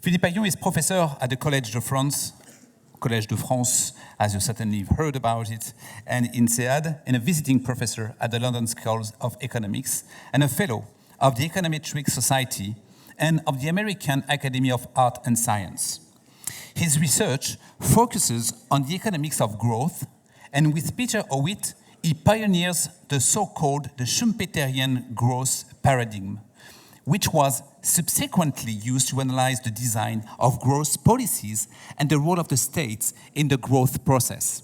Philippe Aghion is professor at the Collège de France, as you certainly have heard about it, and INSEAD, and a visiting professor at the London School of Economics, and a fellow of the Econometric Society and of the American Academy of Art and Science. His research focuses on the economics of growth, and with Peter Howitt, he pioneers the so-called the Schumpeterian growth paradigm, which was subsequently used to analyze the design of growth policies and the role of the states in the growth process.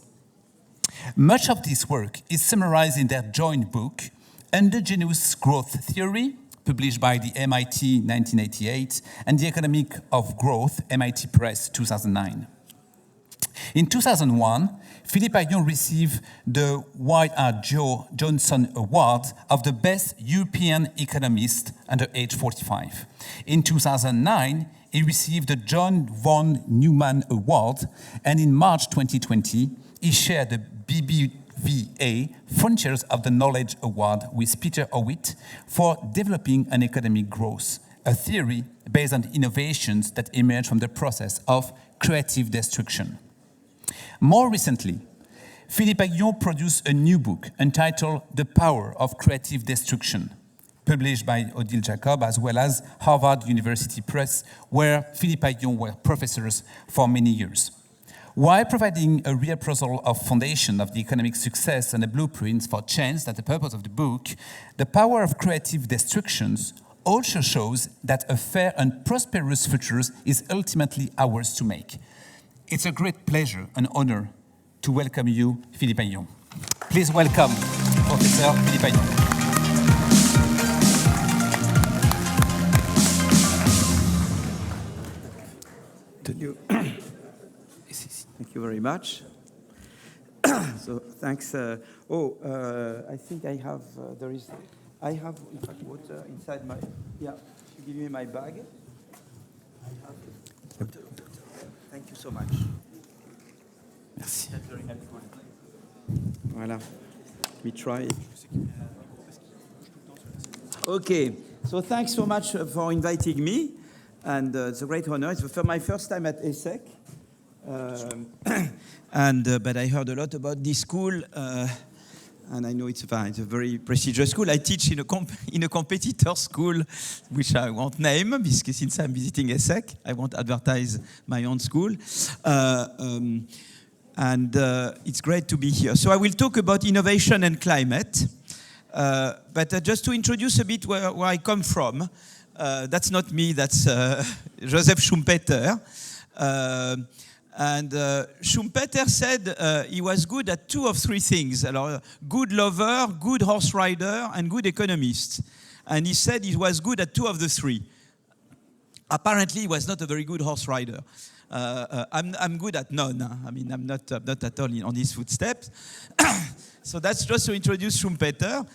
Much of this work is summarized in their joint book, Endogenous Growth Theory, published by the MIT 1988, and The Economic of Growth, MIT Press 2009. In 2001, Philippe Aghion received the Yrjo Jahnsson Award of the Best European Economist under age 45. In 2009, he received the John Von Neumann Award, and in March 2020, he shared the BBVA Frontiers of the Knowledge Award with Peter Howitt for developing an economic growth, a theory based on the innovations that emerge from the process of creative destruction. More recently, Philippe Aghion produced a new book entitled The Power of Creative Destruction, published by Odile Jacob as well as Harvard University Press, where Philippe Aghion were professors for many years. While providing a reappraisal of foundation of the economic success and the blueprints for change, that's the purpose of the book, The Power of Creative Destructions also shows that a fair and prosperous future is ultimately ours to make. It's a great pleasure and honor to welcome you, Philippe Aghion. Please welcome Professor Philippe Aghion. Thank you. Thank you very much. So thanks. I think I have. I have in fact water inside my. Yeah, you give me my bag. Thank you so much. Merci. That's very helpful. Voilà. We try. Okay. So thanks so much for inviting me, and it's a great honor. It's my first time at ESSEC, but I heard a lot about this school, and I know it's a very prestigious school. I teach in a competitor school, which I won't name, because since I'm visiting ESSEC, I won't advertise my own school. And it's great to be here. So I will talk about innovation and climate, but just to introduce a bit where I come from, that's not me, that's Joseph Schumpeter. And Schumpeter said he was good at 2 of 3 things. Good lover, good horse rider, and good economist. And he said he was good at 2 of the 3. Apparently, he was not a very good horse rider. I'm good at none. I mean, I'm not at all on his footsteps. So that's just to introduce Schumpeter.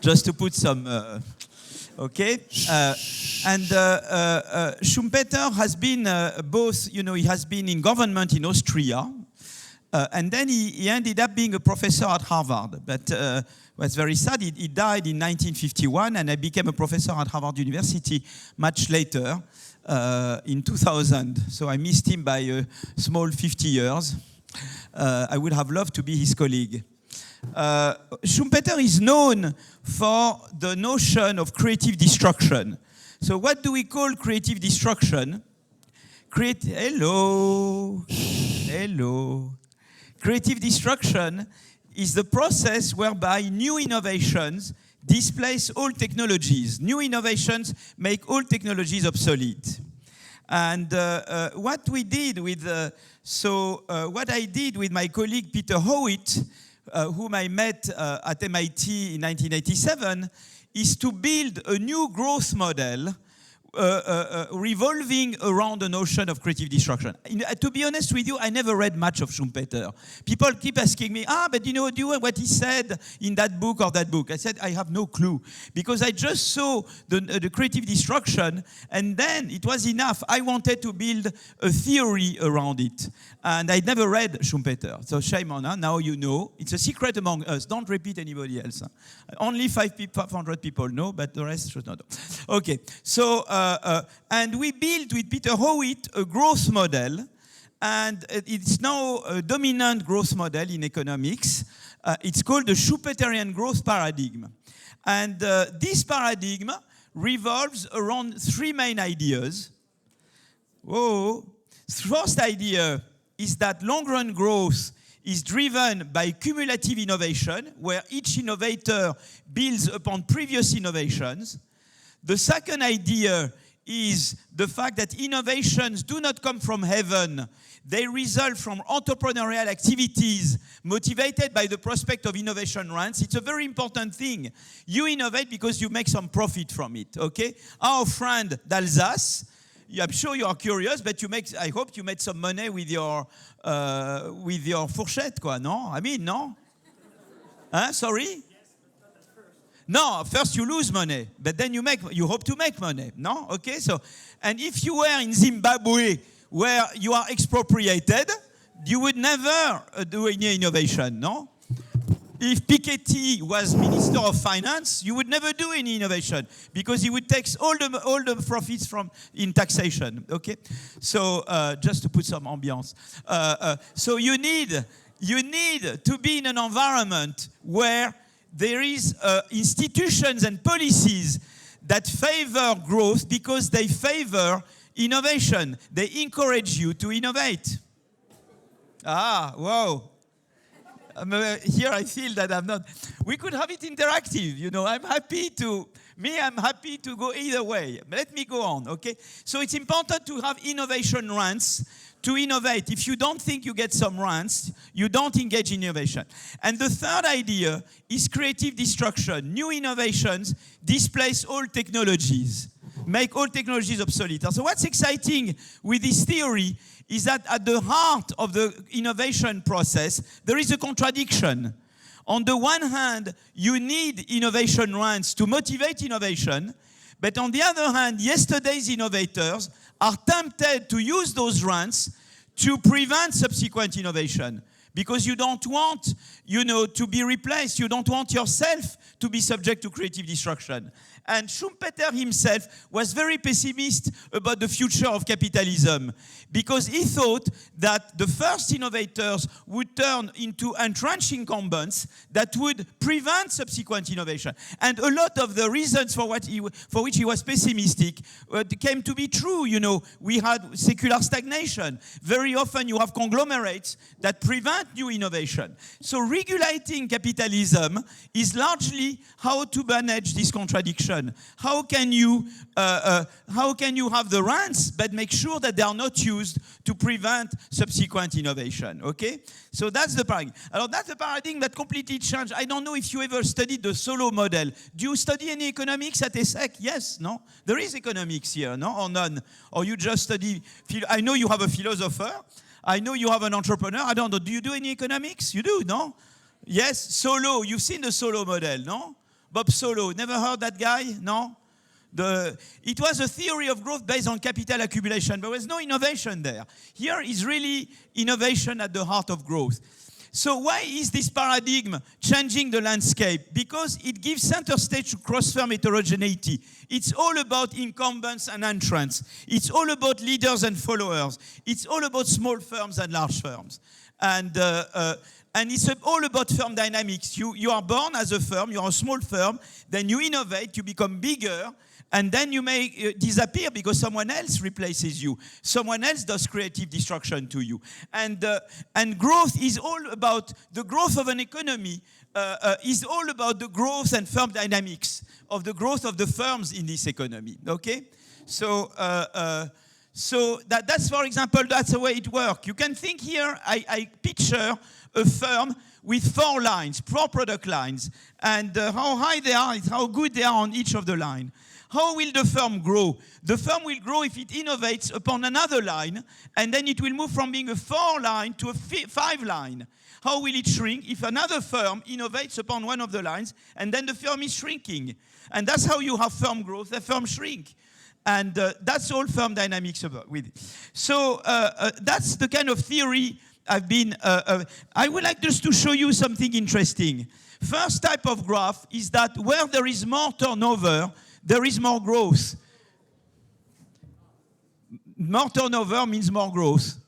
Just to put some... Okay, and Schumpeter has been both, he has been in government in Austria, and then he ended up being a professor at Harvard, but was very sad. He died in 1951, and I became a professor at Harvard University much later, in 2000, so I missed him by a small 50 years. I would have loved to be his colleague. Schumpeter is known for the notion of creative destruction. So what do we call creative destruction? Hello. Creative destruction is the process whereby new innovations displace old technologies. New innovations make old technologies obsolete. And what I did with my colleague Peter Howitt, whom I met at MIT in 1987, is to build a new growth model revolving around the notion of creative destruction. To be honest with you, I never read much of Schumpeter. People keep asking me, but do you know what he said in that book or that book? I said, I have no clue, because I just saw the creative destruction, and then it was enough. I wanted to build a theory around it, and I never read Schumpeter. So shame on her. Now you know. It's a secret among us. Don't repeat anybody else. Only 500 people know, but the rest should not know. Okay, so and we built with Peter Howitt a growth model, and it's now a dominant growth model in economics. It's called the Schumpeterian growth paradigm. And this paradigm revolves around three main ideas. Whoa. First idea is that long-run growth is driven by cumulative innovation, where each innovator builds upon previous innovations. The second idea is the fact that innovations do not come from heaven. They result from entrepreneurial activities motivated by the prospect of innovation rents. It's a very important thing. You innovate because you make some profit from it, okay? Our friend d'Alsace, I'm sure you are curious, but I hope you made some money with your fourchette, quoi, no? I mean, no? Huh? Sorry? Yes, but not at first. No, first you lose money, but then you hope to make money, no? Okay, so, and if you were in Zimbabwe, where you are expropriated, you would never do any innovation, no? If Piketty was Minister of Finance, you would never do any innovation because he would take all the profits in taxation. Okay, so just to put some ambiance. So you need to be in an environment where there is institutions and policies that favor growth because they favor innovation. They encourage you to innovate. Ah, wow. Here I feel that I'm not. We could have it interactive, you know. I'm happy to go either way. Let me go on, okay? So it's important to have innovation rants to innovate. If you don't think you get some rants, you don't engage in innovation. And the third idea is creative destruction. New innovations displace old technologies, make all technologies obsolete. So what's exciting with this theory is that at the heart of the innovation process, there is a contradiction. On the one hand, you need innovation rants to motivate innovation, but on the other hand, yesterday's innovators are tempted to use those rants to prevent subsequent innovation. Because you don't want, to be replaced. You don't want yourself to be subject to creative destruction. And Schumpeter himself was very pessimist about the future of capitalism because he thought that the first innovators would turn into entrenched incumbents that would prevent subsequent innovation. And a lot of the reasons for which he was pessimistic came to be true. We had secular stagnation. Very often you have conglomerates that prevent new innovation. So regulating capitalism is largely how to manage this contradiction. How can you have the rents but make sure that they are not used to prevent subsequent innovation? Okay, so that's the paradigm. That's a paradigm that completely changed. I don't know if you ever studied the solo model. Do you study any economics at ESSEC? Yes, no. There is economics here, no, or none, or you just study. I know you have a philosopher. I know you have an entrepreneur. I don't know. Do you do any economics? You do, no? Yes, Solo. You've seen the Solo model, no? Bob Solo, never heard that guy? No? It was a theory of growth based on capital accumulation, but there was no innovation there. Here is really innovation at the heart of growth. So why is this paradigm changing the landscape? Because it gives center stage to cross-firm heterogeneity. It's all about incumbents and entrants. It's all about leaders and followers. It's all about small firms and large firms. And it's all about firm dynamics. You are born as a firm, you're a small firm, then you innovate, you become bigger, and then you may disappear because someone else replaces you. Someone else does creative destruction to you. And growth is all about, the growth of an economy is all about the growth and firm dynamics of the growth of the firms in this economy, okay? So that's, for example, that's the way it works. You can think here, I picture a firm with 4 lines, 4 product lines, and how high they are is how good they are on each of the line. How will the firm grow? The firm will grow if it innovates upon another line, and then it will move from being a 4 line to a 5 line. How will it shrink if another firm innovates upon one of the lines, and then the firm is shrinking? And that's how you have firm growth, the firm shrink. And that's all firm dynamics about with it. So that's the kind of theory I've been, I would like just to show you something interesting. First type of graph is that where there is more turnover, there is more growth. more turnover means more growth.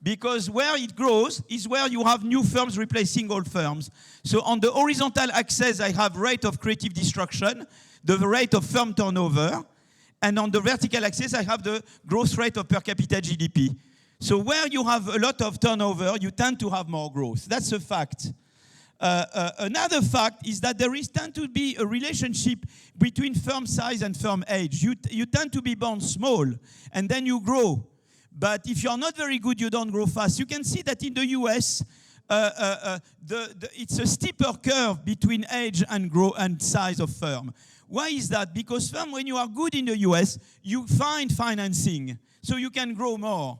Because where it grows is where you have new firms replacing old firms. So on the horizontal axis, I have rate of creative destruction, the rate of firm turnover, and on the vertical axis, I have the growth rate of per capita GDP. So where you have a lot of turnover, you tend to have more growth. That's a fact. Another fact is that there is tend to be a relationship between firm size and firm age. You tend to be born small, and then you grow. But if you're not very good, you don't grow fast. You can see that in the US, it's a steeper curve between age and size of firm. Why is that? Because firm, when you are good in the US, you find financing, so you can grow more.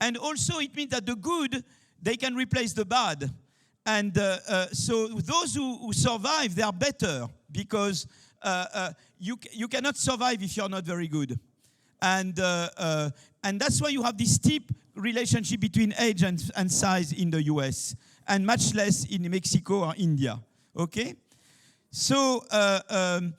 And also it means that the good, they can replace the bad. And so those who survive, they are better, because you cannot survive if you're not very good. And that's why you have this steep relationship between age and size in the US, and much less in Mexico or India. Okay? So I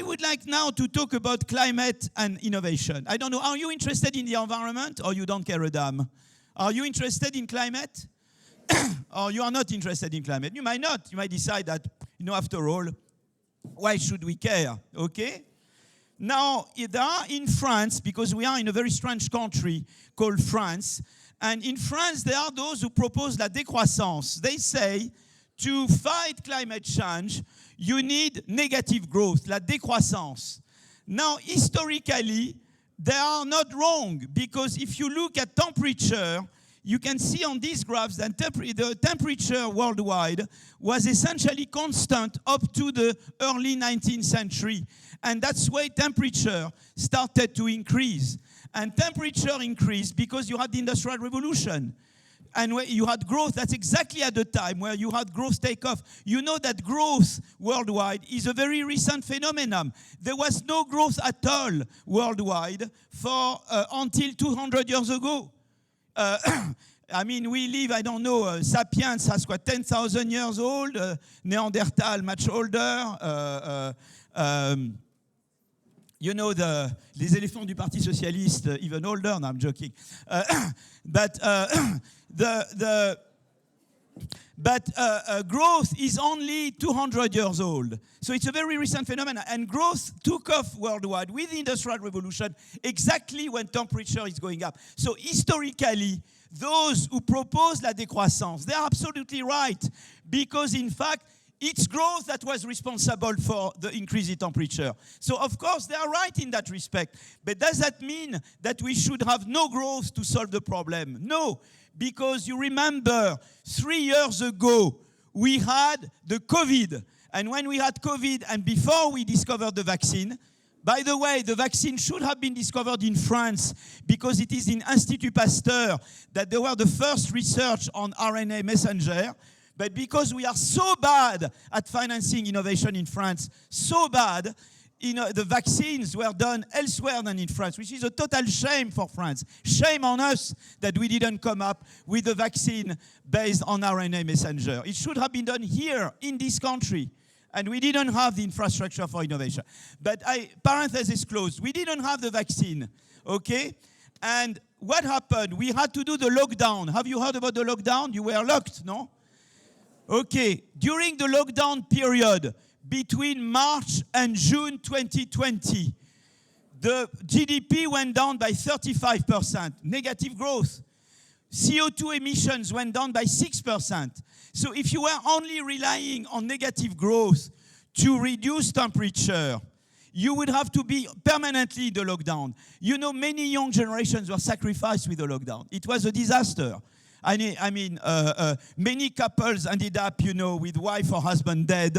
would like now to talk about climate and innovation. I don't know, are you interested in the environment, or you don't care a damn? Are you interested in climate? Or you are not interested in climate? You might not. You might decide that, after all, why should we care? Okay? Now, there are in France, because we are in a very strange country called France, and in France there are those who propose la décroissance. They say to fight climate change, you need negative growth, la décroissance. Now, historically, they are not wrong, because if you look at temperature, you can see on these graphs that the temperature worldwide was essentially constant up to the early 19th century. And that's why temperature started to increase. And temperature increased because you had the Industrial Revolution. And where you had growth, that's exactly at the time where you had growth take off. You know that growth worldwide is a very recent phenomenon. There was no growth at all worldwide for until 200 years ago. I mean, we live, I don't know, Sapiens has 10,000 years old, Neanderthal much older, les éléphants du Parti Socialiste, even older. No, I'm joking. But growth is only 200 years old. So it's a very recent phenomenon. And growth took off worldwide with the Industrial Revolution exactly when temperature is going up. So historically, those who propose la décroissance, they are absolutely right. Because in fact, it's growth that was responsible for the increase in temperature. So, of course, they are right in that respect. But does that mean that we should have no growth to solve the problem? No, because you remember 3 years ago, we had the COVID. And when we had COVID, and before we discovered the vaccine, by the way, the vaccine should have been discovered in France because it is in Institut Pasteur that they were the first research on RNA messenger. But because we are so bad at financing innovation in France, so bad, the vaccines were done elsewhere than in France, which is a total shame for France. Shame on us that we didn't come up with a vaccine based on RNA messenger. It should have been done here in this country. And we didn't have the infrastructure for innovation. But parenthesis closed. We didn't have the vaccine, okay? And what happened? We had to do the lockdown. Have you heard about the lockdown? You were locked, no? Okay, during the lockdown period, between March and June 2020, the GDP went down by 35%, negative growth. CO2 emissions went down by 6%. So if you were only relying on negative growth to reduce temperature, you would have to be permanently in the lockdown. You know, many young generations were sacrificed with the lockdown. It was a disaster. Many couples ended up, with wife or husband dead.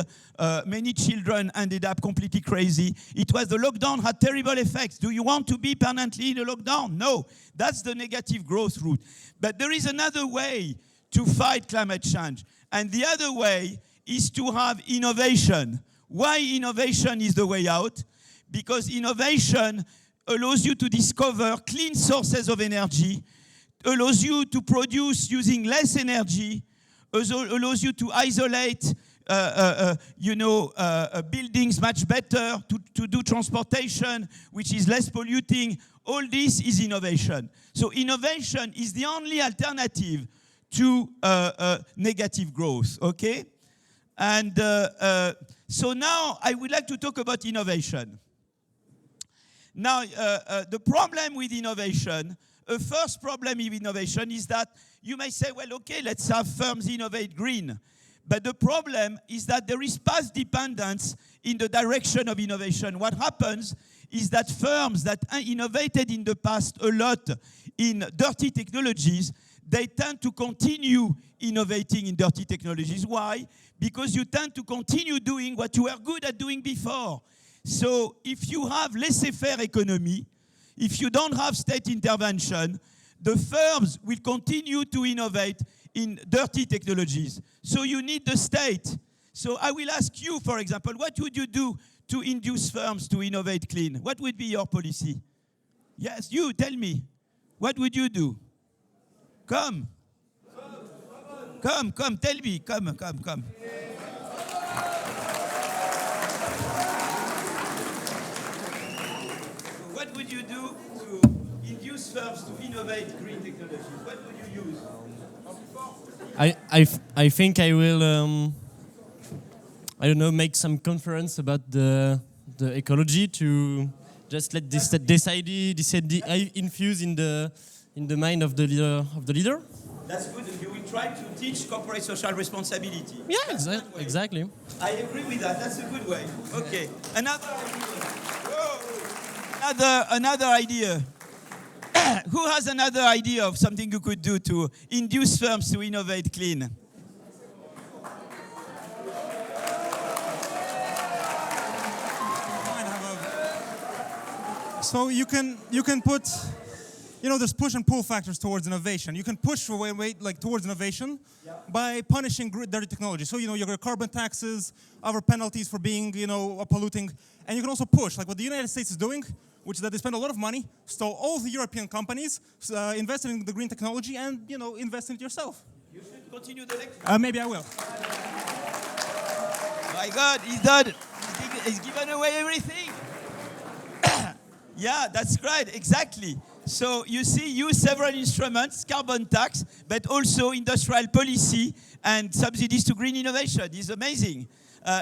Many children ended up completely crazy. It was the lockdown had terrible effects. Do you want to be permanently in a lockdown? No. That's the negative growth route. But there is another way to fight climate change. And the other way is to have innovation. Why innovation is the way out? Because innovation allows you to discover clean sources of energy, allows you to produce using less energy, allows you to isolate buildings much better, to do transportation, which is less polluting, all this is innovation. So innovation is the only alternative to negative growth, okay? And so now I would like to talk about innovation. Now, the problem with innovation, the first problem with innovation is that you may say, well, okay, let's have firms innovate green. But the problem is that there is path dependence in the direction of innovation. What happens is that firms that innovated in the past a lot in dirty technologies, they tend to continue innovating in dirty technologies. Why? Because you tend to continue doing what you were good at doing before. So if you have laissez-faire economy, if you don't have state intervention, the firms will continue to innovate in dirty technologies. So you need the state. So I will ask you, for example, what would you do to induce firms to innovate clean? What would be your policy? Yes, you, tell me. What would you do? Come, tell me, come. What would you do to induce firms to innovate green technologies? What would you use? I think I will, I don't know, make some conference about the ecology to just let this idea infuse in the mind of the leader. That's good. You will try to teach corporate social responsibility. Yeah, exactly. I agree with that. That's a good way. Okay. Another idea. Who has another idea of something you could do to induce firms to innovate clean? So you can put, there's push and pull factors towards innovation. You can push towards innovation by punishing dirty technology. So your carbon taxes, other penalties for being polluting, and you can also push like what the United States is doing, which is that they spend a lot of money, so all the European companies invested in the green technology and invest in it yourself. You should continue the lecture. Maybe I will. My God, he's done. He's given away everything. Yeah, that's great, exactly. So you see, use several instruments, carbon tax, but also industrial policy and subsidies to green innovation. It's amazing.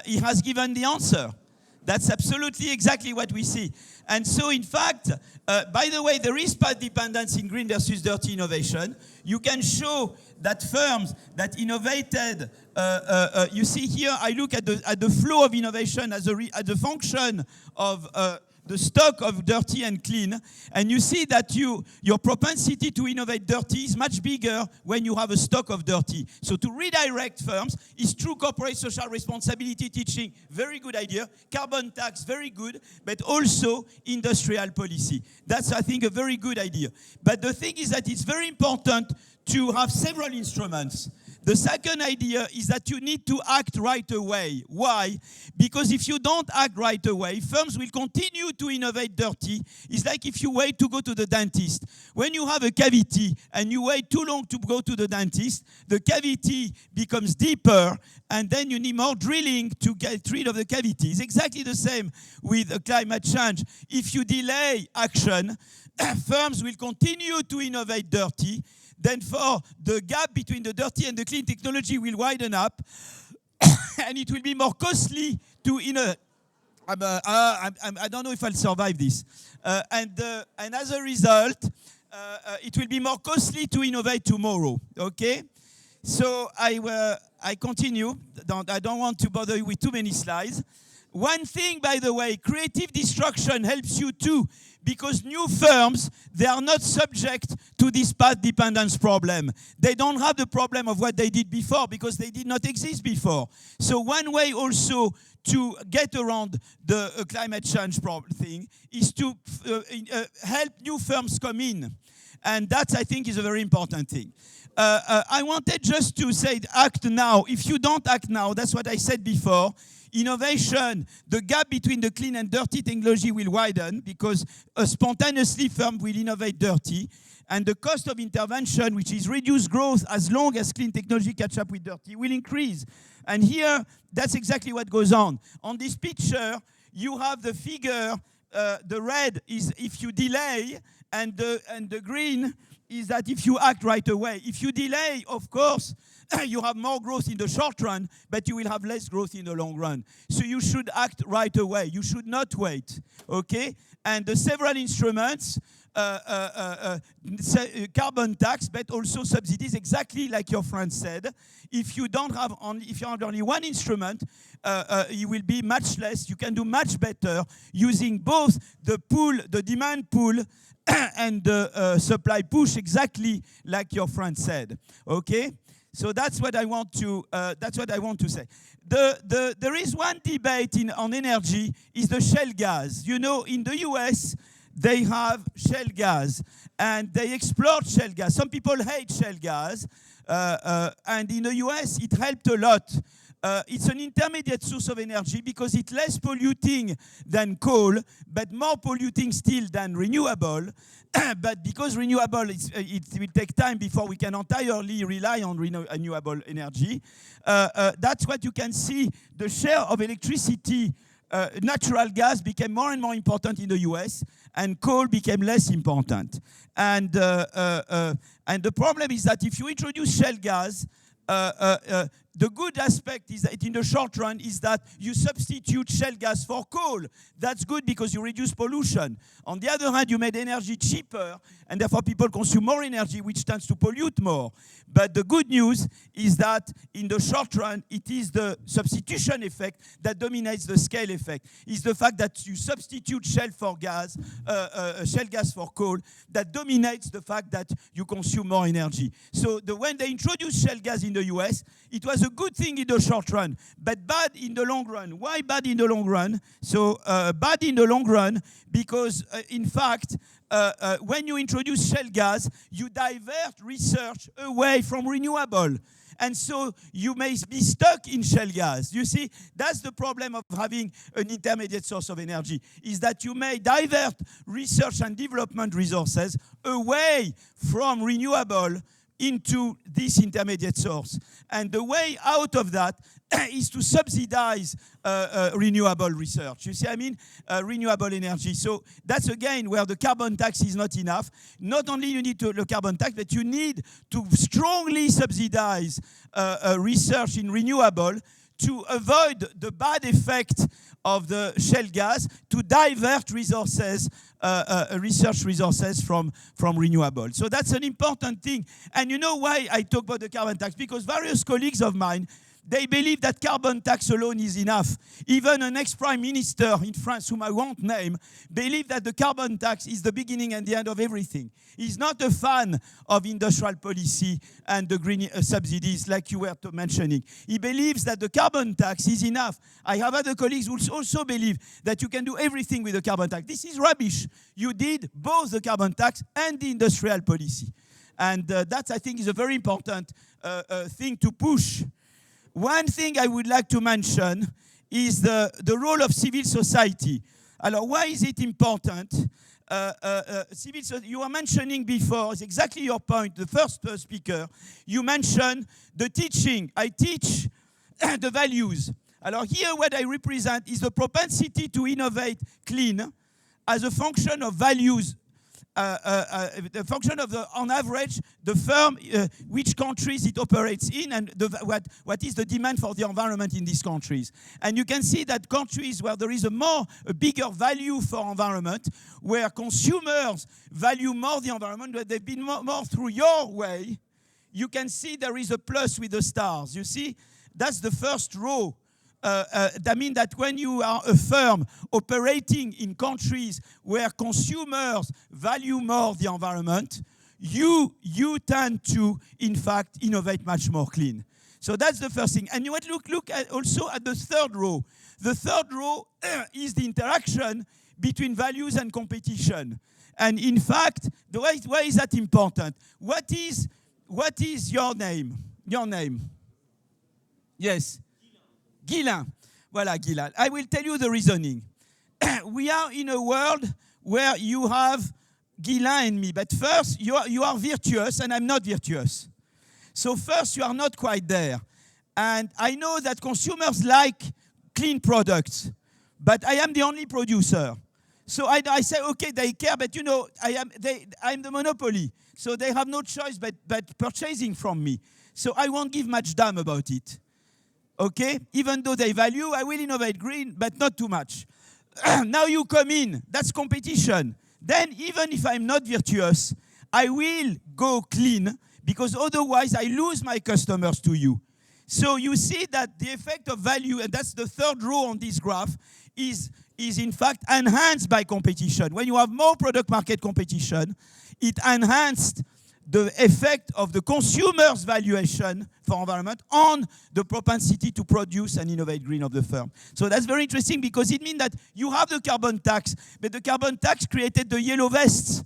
He has given the answer. That's absolutely exactly what we see. And so, in fact, by the way, there is path dependence in green versus dirty innovation. You can show that firms that innovated, you see here, I look at the flow of innovation as a function of the stock of dirty and clean, and you see that your propensity to innovate dirty is much bigger when you have a stock of dirty. So to redirect firms is true corporate social responsibility teaching, very good idea. Carbon tax, very good, but also industrial policy. That's, I think, a very good idea. But the thing is that it's very important to have several instruments. The second idea is that you need to act right away. Why? Because if you don't act right away, firms will continue to innovate dirty. It's like if you wait to go to the dentist. When you have a cavity and you wait too long to go to the dentist, the cavity becomes deeper and then you need more drilling to get rid of the cavity. It's exactly the same with climate change. If you delay action, firms will continue to innovate dirty. Then for the gap between the dirty and the clean technology will widen up, and it will be more costly to innovate. I don't know if I'll survive this. And as a result, it will be more costly to innovate tomorrow, okay? So I continue. I don't want to bother you with too many slides. One thing, by the way, creative destruction helps you too, because new firms, they are not subject to this path dependence problem. They don't have the problem of what they did before because they did not exist before. So one way also to get around the climate change thing is to help new firms come in. And that, I think, is a very important thing. I wanted just to say, act now. If you don't act now, that's what I said before, innovation, the gap between the clean and dirty technology will widen because spontaneously firm will innovate dirty, and the cost of intervention, which is reduced growth as long as clean technology catch up with dirty, will increase. And here, that's exactly what goes on. On this picture, you have the figure, the red is if you delay, And the green is that if you act right away. If you delay, of course, you have more growth in the short run, but you will have less growth in the long run. So you should act right away. You should not wait, okay? And the several instruments, carbon tax, but also subsidies, exactly like your friend said. If you have only one instrument, you will be much less. You can do much better using both the demand pull, and the supply push, exactly like your friend said. Okay. So that's what I want to. Say. There is one debate on energy, is the shale gas. You know, in the US, they have shale gas, and they explored shale gas. Some people hate shale gas, and in the US, it helped a lot. It's an intermediate source of energy because it's less polluting than coal, but more polluting still than renewable. But because renewable, it will take time before we can entirely rely on renewable energy. That's what you can see. The share of electricity, natural gas became more and more important in the US, and coal became less important. And the problem is that if you introduce shale gas, the good aspect is that in the short run is that you substitute shale gas for coal. That's good because you reduce pollution. On the other hand, you made energy cheaper, and therefore people consume more energy, which tends to pollute more. But the good news is that in the short run, it is the substitution effect that dominates the scale effect. It's the fact that you substitute shale gas for coal that dominates the fact that you consume more energy. So when they introduced shale gas in the US, it was a good thing in the short run, but bad in the long run. Why bad in the long run? So bad in the long run because, in fact, when you introduce shale gas, you divert research away from renewable. And so you may be stuck in shale gas. You see, that's the problem of having an intermediate source of energy, is that you may divert research and development resources away from renewable into this intermediate source. And the way out of that is to subsidize renewable research. You see, renewable energy. So that's again where the carbon tax is not enough. Not only you need the carbon tax, but you need to strongly subsidize research in renewable to avoid the bad effect of the shale gas, to divert resources, research resources from renewable. So that's an important thing. And you know why I talk about the carbon tax? Because various colleagues of mine, they believe that carbon tax alone is enough. Even an ex-prime minister in France, whom I won't name, believes that the carbon tax is the beginning and the end of everything. He's not a fan of industrial policy and the green subsidies like you were mentioning. He believes that the carbon tax is enough. I have other colleagues who also believe that you can do everything with the carbon tax. This is rubbish. You did both the carbon tax and the industrial policy. And that, I think, is a very important thing to push. One thing I would like to mention is the role of civil society. Alors, why is it important? You were mentioning before, it's exactly your point, the first speaker, you mentioned the teaching. I teach the values. Alors here what I represent is the propensity to innovate clean as a function of values. The function of on average, the firm, which countries it operates in, and what is the demand for the environment in these countries. And you can see that countries where there is a bigger value for environment, where consumers value more the environment, where they've been more through your way, you can see there is a plus with the stars. You see, that's the first row. That means that when you are a firm operating in countries where consumers value more the environment, you tend to, in fact, innovate much more clean. So that's the first thing. And you want to look at also at the third row. The third row is the interaction between values and competition. And in fact, why is that important? What is your name? Your name? Yes. Guilain. Voilà, Guilain. I will tell you the reasoning. We are in a world where you have Guilain and me, but first you are virtuous and I'm not virtuous. So first you are not quite there. And I know that consumers like clean products, but I am the only producer. So I say, okay, they care, but I'm the monopoly. So they have no choice but purchasing from me. So I won't give much damn about it. Okay? Even though they value, I will innovate green, but not too much. Now you come in, that's competition. Then even if I'm not virtuous, I will go clean, because otherwise I lose my customers to you. So you see that the effect of value, and that's the third row on this graph, is in fact enhanced by competition. When you have more product market competition, it enhanced the effect of the consumer's valuation for environment on the propensity to produce and innovate green of the firm. So that's very interesting, because it means that you have the carbon tax, but the carbon tax created the yellow vests.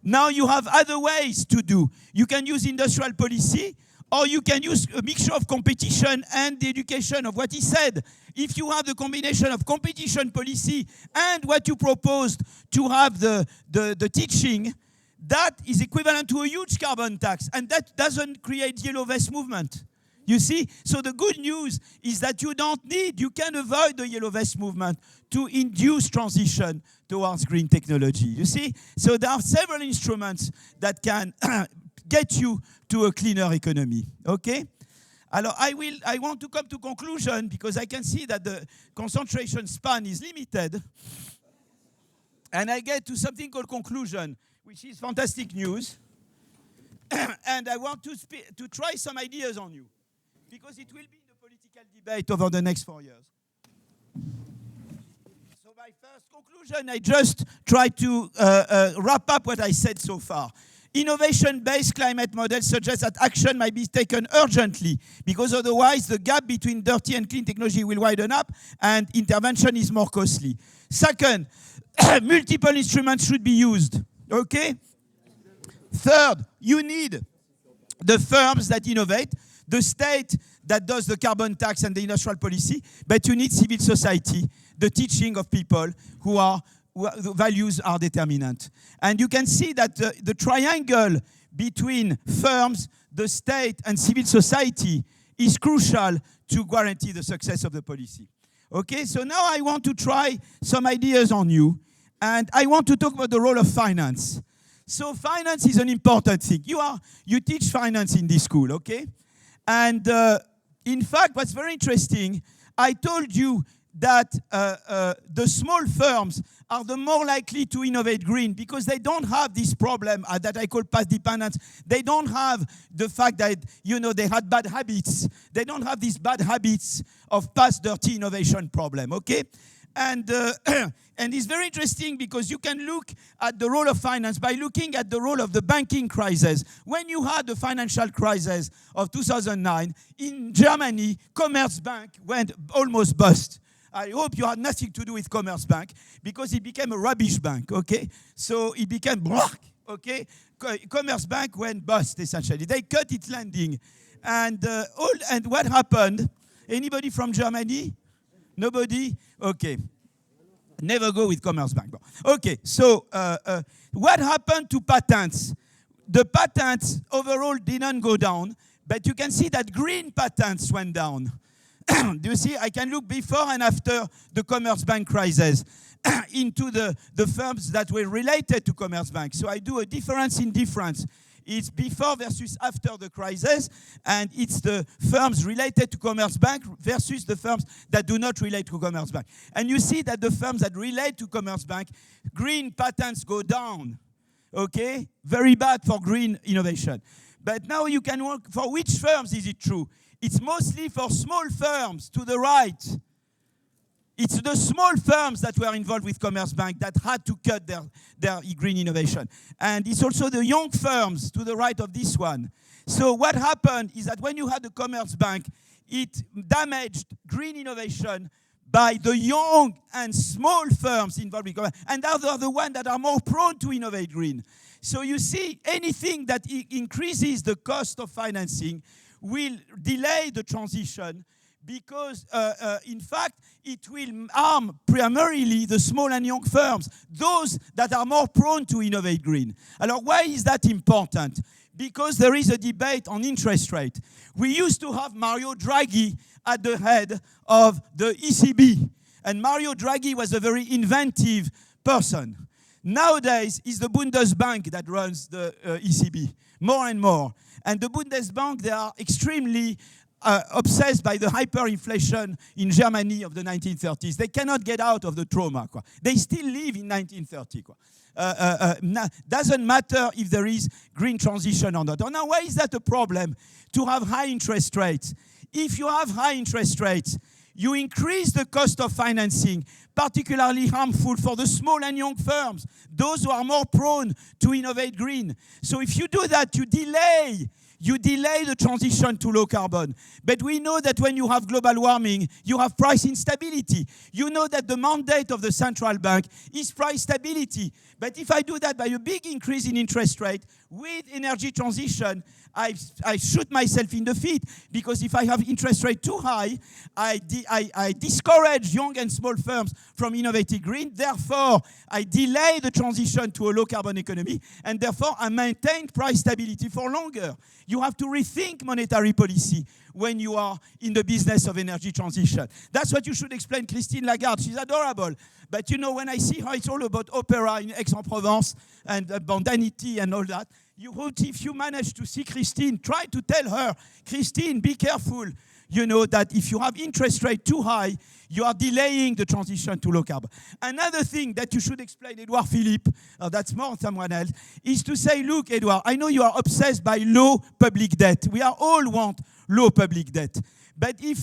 Now you have other ways to do. You can use industrial policy, or you can use a mixture of competition and the education of what he said. If you have the combination of competition policy and what you proposed to have the teaching, that is equivalent to a huge carbon tax, and that doesn't create yellow vest movement. You see? So the good news is that you can avoid the yellow vest movement to induce transition towards green technology. You see? So there are several instruments that can get you to a cleaner economy. Okay? Alors, I want to come to conclusion, because I can see that the concentration span is limited. And I get to something called conclusion, which is fantastic news. And I want to try some ideas on you, because it will be the political debate over the next 4 years. So my first conclusion, I just try to wrap up what I said so far. Innovation-based climate models suggest that action might be taken urgently, because otherwise the gap between dirty and clean technology will widen up and intervention is more costly. Second, multiple instruments should be used. Okay? Third, you need the firms that innovate, the state that does the carbon tax and the industrial policy, but you need civil society, the teaching of people who the values are determinant. And you can see that the triangle between firms, the state, and civil society is crucial to guarantee the success of the policy. Okay, so now I want to try some ideas on you, and I want to talk about the role of finance. So finance is an important thing. You teach finance in this school, okay? And in fact, what's very interesting, I told you that the small firms are the more likely to innovate green, because they don't have this problem that I call path dependence. They don't have the fact that, they had bad habits. They don't have these bad habits of past dirty innovation problem, okay? And it's very interesting, because you can look at the role of finance by looking at the role of the banking crisis. When you had the financial crisis of 2009, in Germany, Commerzbank went almost bust. I hope you had nothing to do with Commerzbank, because it became a rubbish bank, okay? So it became, okay? Commerzbank went bust, essentially. They cut its lending. And what happened? Anybody from Germany? Nobody? Okay. Never go with Commerzbank. Okay, so what happened to patents? The patents overall didn't go down, but you can see that green patents went down. Do you see? I can look before and after the Commerzbank crisis into the firms that were related to Commerzbank. So I do a difference in difference. It's before versus after the crisis, and it's the firms related to Commerzbank versus the firms that do not relate to Commerzbank. And you see that the firms that relate to Commerzbank, green patents go down, okay? Very bad for green innovation. But now you can work, for which firms is it true? It's mostly for small firms to the right. It's the small firms that were involved with Commerzbank that had to cut their green innovation. And it's also the young firms to the right of this one. So what happened is that when you had the Commerzbank, it damaged green innovation by the young and small firms involved with Commerzbank. And those are the ones that are more prone to innovate green. So you see, anything that increases the cost of financing will delay the transition, because, in fact, it will harm primarily the small and young firms, those that are more prone to innovate green. Alors, why is that important? Because there is a debate on interest rate. We used to have Mario Draghi at the head of the ECB, and Mario Draghi was a very inventive person. Nowadays, it's the Bundesbank that runs the ECB, more and more. And the Bundesbank, they are extremely obsessed by the hyperinflation in Germany of the 1930s. They cannot get out of the trauma. Quoi. They still live in 1930. Quoi. Doesn't matter if there is green transition or not. Now, why is that a problem to have high interest rates? If you have high interest rates, you increase the cost of financing, particularly harmful for the small and young firms, those who are more prone to innovate green. So if you do that, you delay the transition to low carbon. But we know that when you have global warming, you have price instability. You know that the mandate of the central bank is price stability. But if I do that by a big increase in interest rate with energy transition, I shoot myself in the feet, because if I have interest rate too high, I discourage young and small firms from innovating green. Therefore, I delay the transition to a low-carbon economy, and therefore I maintain price stability for longer. You have to rethink monetary policy when you are in the business of energy transition. That's what you should explain Christine Lagarde. She's adorable. But you know, when I see her, it's all about opera in Aix-en-Provence and bandanity and all that. If you manage to see Christine, try to tell her, Christine, be careful. You know that if you have interest rate too high, you are delaying the transition to low carbon. Another thing that you should explain, Edouard Philippe, that's more someone else, is to say, look, Edouard, I know you are obsessed by low public debt. We are all want low public debt. But if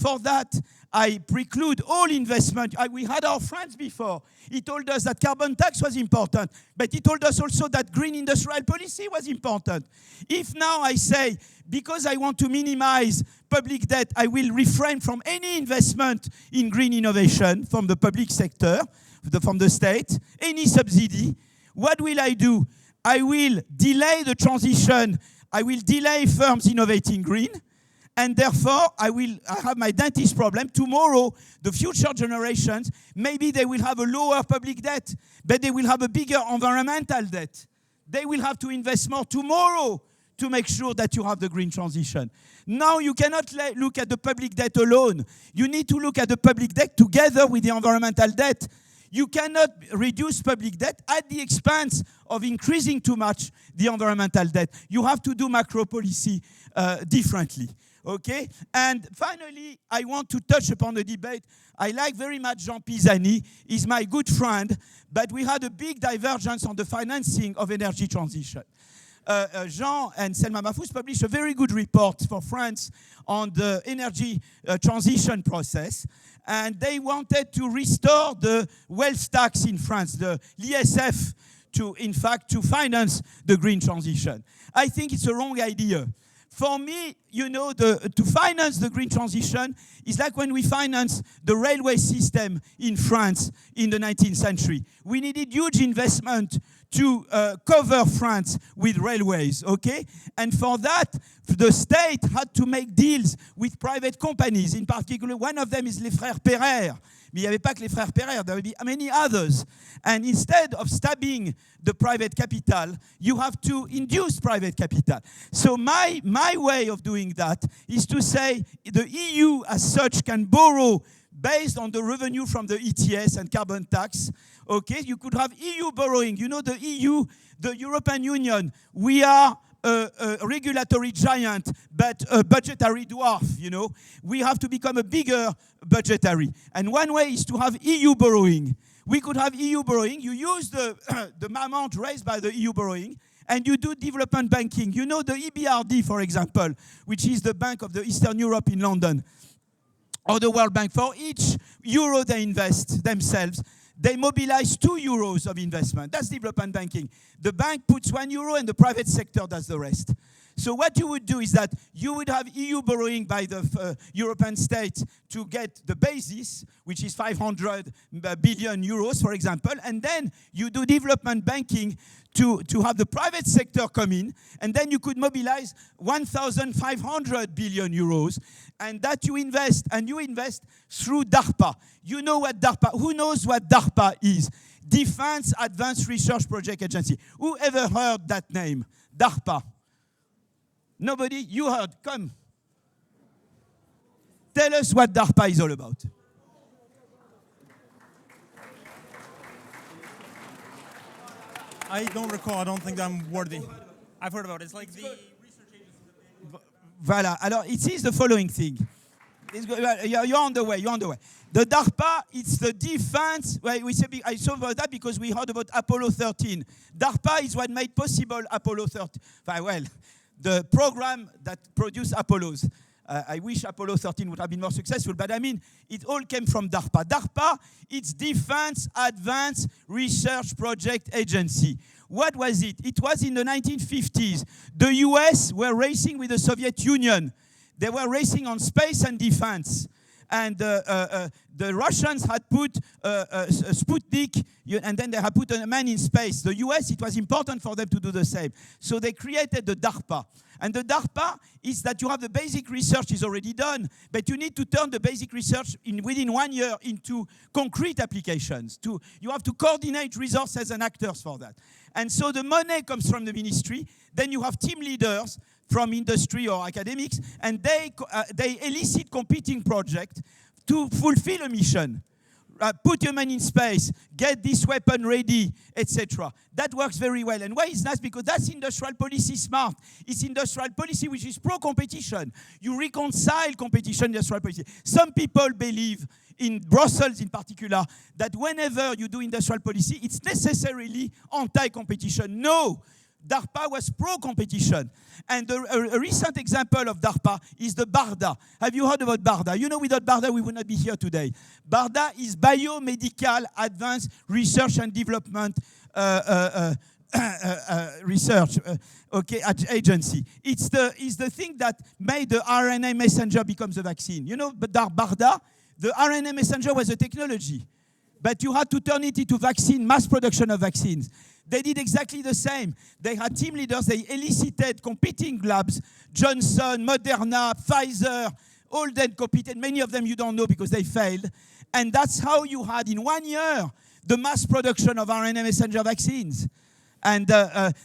for that, I preclude all investment. We had our friends before. He told us that carbon tax was important, but he told us also that green industrial policy was important. If now I say, because I want to minimize public debt, I will refrain from any investment in green innovation from the public sector, from the state, any subsidy, what will I do? I will delay the transition. I will delay firms innovating green. And therefore, I have my dentist problem. Tomorrow, the future generations, maybe they will have a lower public debt, but they will have a bigger environmental debt. They will have to invest more tomorrow to make sure that you have the green transition. Now, you cannot look at the public debt alone. You need to look at the public debt together with the environmental debt. You cannot reduce public debt at the expense of increasing too much the environmental debt. You have to do macro policy differently. Okay? And finally, I want to touch upon the debate. I like very much Jean Pisani. He's my good friend, but we had a big divergence on the financing of energy transition. Jean and Selma Mahfouz published a very good report for France on the energy transition process, and they wanted to restore the wealth tax in France, the l'ISF, to finance the green transition. I think it's a wrong idea. For me, you know, to finance the green transition is like when we financed the railway system in France in the 19th century. We needed huge investment to cover France with railways, okay? And for that, the state had to make deals with private companies. In particular, one of them is les Frères Pereire. Mais il n'y avait pas que les Frères Pereire, there will be many others. And instead of stabbing the private capital, you have to induce private capital. So my way of doing that is to say the EU as such can borrow based on the revenue from the ETS and carbon tax. Okay, you could have EU borrowing. You know, the EU, the European Union, we are a regulatory giant, but a budgetary dwarf, you know. We have to become a bigger budgetary. And one way is to have EU borrowing. We could have EU borrowing. You use the amount raised by the EU borrowing, and you do development banking. You know, the EBRD, for example, which is the Bank of the Eastern Europe in London, or the World Bank. For each euro they invest themselves, they mobilize 2 euros of investment. That's development banking. The bank puts 1 euro and the private sector does the rest. So what you would do is that you would have EU borrowing by the European states to get the basis, which is 500 billion euros, for example, and then you do development banking to have the private sector come in, and then you could mobilize 1,500 billion euros, and that you invest, and you invest through DARPA. You know what DARPA, who knows what DARPA is? Defense Advanced Research Project Agency. Who ever heard that name? DARPA. Nobody? You heard, come. Tell us what DARPA is all about. I don't recall. I don't think I'm worthy. I've heard about it. It's like the research agency. Voilà. Alors, it is the following thing. You're on the way. You're on the way. The DARPA, it's the defense. Well, I saw about that because we heard about Apollo 13. DARPA is what made possible Apollo 13. Well, the program that produced Apollos. I wish Apollo 13 would have been more successful, but I mean, it all came from DARPA. DARPA, it's Defense Advanced Research Project Agency. What was it? It was in the 1950s. The US were racing with the Soviet Union. They were racing on space and defense. And the Russians had put Sputnik, and then they had put a man in space. The US, it was important for them to do the same. So they created the DARPA. And the DARPA is that you have the basic research is already done, but you need to turn the basic research within 1 year into concrete applications. You have to coordinate resources and actors for that. And so the money comes from the ministry. Then you have team leaders from industry or academics, and they elicit competing projects to fulfill a mission. Put your man in space, get this weapon ready, etc. That works very well. And why is that? Because that's industrial policy smart. It's industrial policy which is pro-competition. You reconcile competition, industrial policy. Some people believe, in Brussels in particular, that whenever you do industrial policy, it's necessarily anti-competition. No. DARPA was pro-competition. And a recent example of DARPA is the BARDA. Have you heard about BARDA? You know, without BARDA, we would not be here today. BARDA is Biomedical Advanced Research and Development Research agency. It's the thing that made the RNA messenger become the vaccine. You know, but BARDA, the RNA messenger was a technology. But you had to turn it into vaccine, mass production of vaccines. They did exactly the same. They had team leaders. They elicited competing labs, Johnson, Moderna, Pfizer, all then competed. Many of them you don't know because they failed. And that's how you had, in 1 year, the mass production of RNA messenger vaccines. And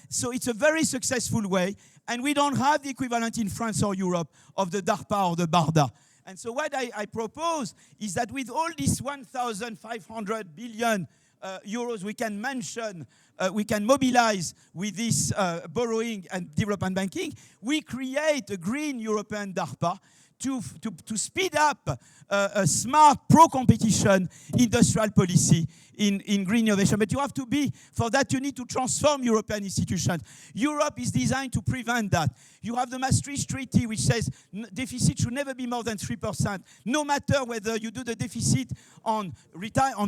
so it's a very successful way. And we don't have the equivalent in France or Europe of the DARPA or the BARDA. And so what I propose is that with all this 1,500 billion euros we can mention, we can mobilize with this borrowing and development banking, we create a green European DARPA to speed up a smart pro-competition industrial policy in green innovation. But you have to for that you need to transform European institutions. Europe is designed to prevent that. You have the Maastricht Treaty, which says deficit should never be more than 3%, no matter whether you do the deficit on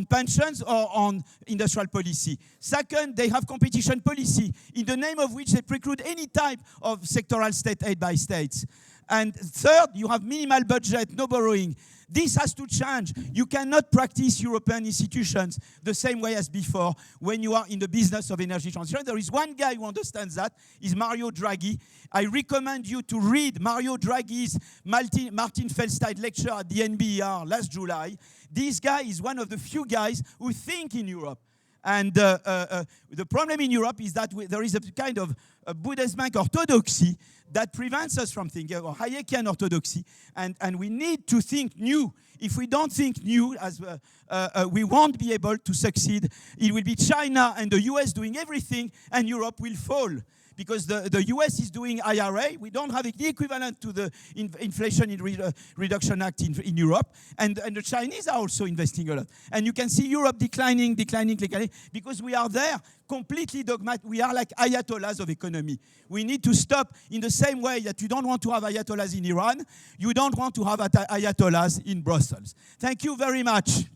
pensions or on industrial policy. Second, they have competition policy, in the name of which they preclude any type of sectoral state aid by states. And third, you have minimal budget, no borrowing. This has to change. You cannot practice European institutions the same way as before when you are in the business of energy transition. There is one guy who understands that, is Mario Draghi. I recommend you to read Mario Draghi's Martin Feldstein lecture at the NBER last July. This guy is one of the few guys who think in Europe. And the problem in Europe is that there is a kind of a Buddhistic orthodoxy that prevents us from thinking, or Hayekian orthodoxy, and we need to think new. If we don't think new, we won't be able to succeed. It will be China and the US doing everything, and Europe will fall. Because the US is doing IRA. We don't have the equivalent to the Inflation Reduction Act in Europe. And the Chinese are also investing a lot. And you can see Europe declining, because we are there completely dogmatic. We are like ayatollahs of economy. We need to stop in the same way that you don't want to have ayatollahs in Iran. You don't want to have ayatollahs in Brussels. Thank you very much.